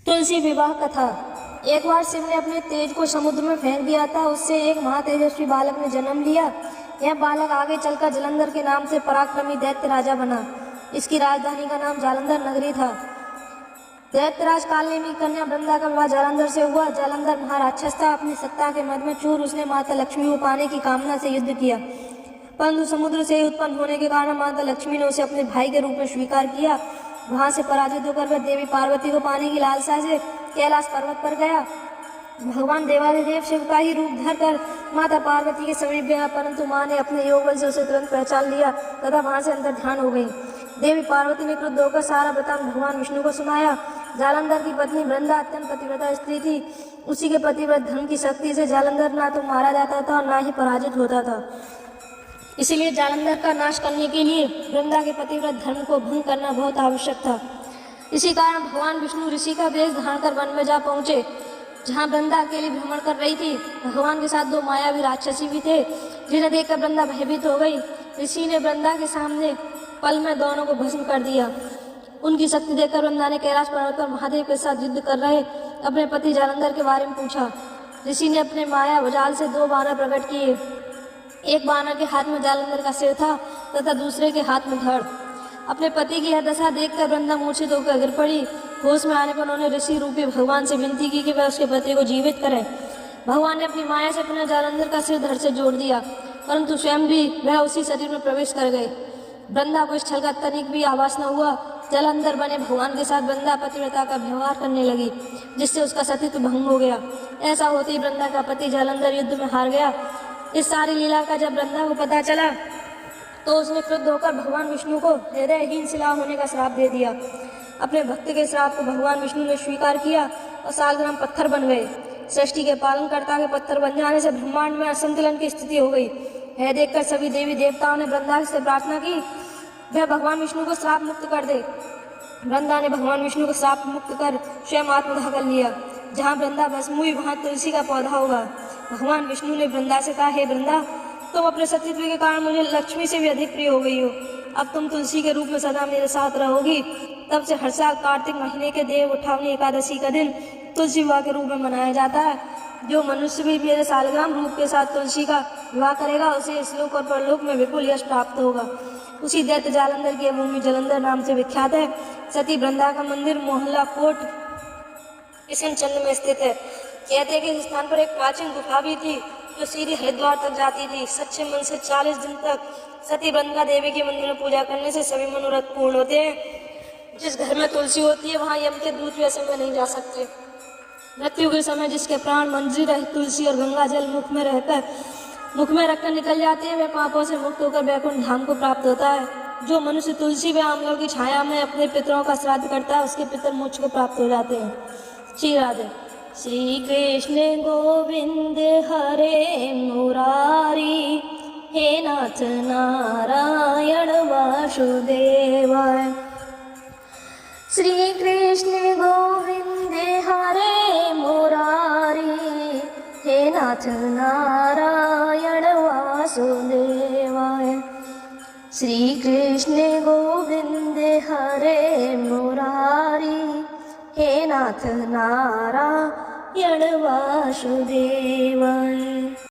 तुलसी विवाह कथा। एक बार शिव ने अपने तेज को समुद्र में फेंक दिया था। उससे एक महातेजस्वी बालक ने जन्म लिया। यह बालक आगे चलकर जालंधर के नाम से पराक्रमी दैत्य राजा बना। इसकी राजधानी का नाम जालंधर नगरी था। दैत्यराज कालनेमी कन्या वृंदा का विवाह जालंधर से हुआ। जालंधर महाराक्षस था। अपनी सत्ता के मद में चूर उसने माता लक्ष्मी को पाने की कामना से युद्ध किया, परंतु समुद्र से उत्पन्न होने के कारण माता लक्ष्मी ने उसे अपने भाई के रूप में स्वीकार किया। वहां से पराजित होकर वह देवी पार्वती को पाने की लालसा से कैलाश पर्वत पर गया। भगवान देवादिदेव शिव का ही रूप धरकर माता पार्वती के समीप गया, परंतु मां ने अपने योग बल से उसे तुरंत पहचान लिया तथा वहां से अंतर ध्यान हो गई। देवी पार्वती ने क्रुद्ध होकर सारा वृतांत भगवान विष्णु को सुनाया। जालंधर की पत्नी वृंदा अत्यंत पतिव्रता स्त्री थी। उसी के पतिव्रत धन की शक्ति से जालंधर ना तो मारा जाता था और ना ही पराजित होता था। इसीलिए जालंधर का नाश करने के लिए वृंदा के पतिव्रत धर्म को भंग करना बहुत आवश्यक था। इसी कारण भगवान विष्णु ऋषि का वेश धारण कर वन में जा पहुंचे, जहां वृंदा अकेली भ्रमण कर रही थी। भगवान के साथ दो मायावी राक्षसी भी थे, जिन्हें देखकर वृंदा भयभीत हो गई। ऋषि ने वृंदा के सामने पल में दोनों को भस्म कर दिया। उनकी शक्ति देखकर वृंदा ने कैलाश पर्वत पर महादेव के साथ युद्ध कर रहे अपने पति जालंधर के बारे में पूछा। ऋषि ने अपने माया जाल से दो बानर प्रकट किए। एक बानर के हाथ में जालंधर का सिर था तथा दूसरे के हाथ में धड़। अपने पति की यह दशा देखकर वृंदा मूर्छित होकर गिर पड़ी। होश में आने पर उन्होंने ऋषि रूपी भगवान से विनती की कि वह उसके पति को जीवित करें। भगवान ने अपनी माया से पुनः जालंधर का सिर धड़ से जोड़ दिया, परंतु स्वयं भी वह उसी शरीर में प्रवेश कर गए। वृंदा को इस छल का तनिक भी आभास न हुआ। जालंधर बने भगवान के साथ वृंदा पतिव्रता का व्यवहार करने लगी, जिससे उसका सतीत्व भंग हो गया। ऐसा होते ही वृंदा का पति जालंधर युद्ध में हार गया। इस सारी लीला का जब वृंदा को पता चला तो उसने क्रुद्ध होकर भगवान विष्णु को हृदयहीन शिला होने का श्राप दे दिया। अपने भक्त के श्राप को भगवान विष्णु ने स्वीकार किया और सालग्राम पत्थर बन गए। सृष्टि के पालनकर्ता के पत्थर बन जाने से ब्रह्मांड में असंतुलन की स्थिति हो गई। यह देखकर सभी देवी देवताओं ने वृंदा से प्रार्थना की वह भगवान विष्णु को श्राप मुक्त कर दे। वृंदा ने भगवान विष्णु को श्राप मुक्त कर स्वयं आत्मदाह कर लिया। जहाँ वृंदा भस्म हुई वहाँ तुलसी का पौधा होगा। भगवान विष्णु ने वृंदा से कहा, हे वृंदा, तुम अपने सतीत्व के कारण मुझे लक्ष्मी से भी अधिक प्रिय हो गई हो। अब तुम तुलसी के रूप में सदा मेरे साथ रहोगी। तब से हर साल कार्तिक महीने के देव उठावनी एकादशी का दिन तुलसी विवाह के रूप में मनाया जाता है। जो मनुष्य भी मेरे सालग्राम रूप के साथ तुलसी का विवाह करेगा उसे इस लोक और परलोक में विपुल यश प्राप्त होगा। उसी दैत्य जालंधर की भूमि जालंधर नाम से विख्यात है। सती वृंदा का मंदिर मोहल्ला कोट किशनचंद में स्थित है। कहते हैं कि इस स्थान पर एक प्राचीन गुफा भी थी जो सीधे हरिद्वार तक जाती थी। सच्चे मन से 40 दिन तक सती वृंदा देवी के मंदिर में पूजा करने से सभी मनोरथ पूर्ण होते हैं। जिस घर में तुलसी होती है वहाँ यम के दूत भी समय नहीं जा सकते। मृत्यु के समय जिसके प्राण मंदिर रहे तुलसी और गंगा जल मुख में रखकर निकल जाते हैं, वह पापों से मुक्त होकर वैकुंठ धाम को प्राप्त होता है। जो मनुष्य तुलसी व आंवलों की छाया में अपने पितरों का श्राद्ध करता है उसके पितर मोक्ष को प्राप्त हो जाते हैं। श्री राधे। श्री कृष्ण गोविंद हरे मुरारी, हे नाथ नारायण वासुदेवाय। श्री कृष्ण गोविंद हरे मुरारी, हे नाथ नारायण वासुदेवाय। श्री कृष्ण गोविंद हरे मुरारी, हे नाथ नारायण वासुदेवाय।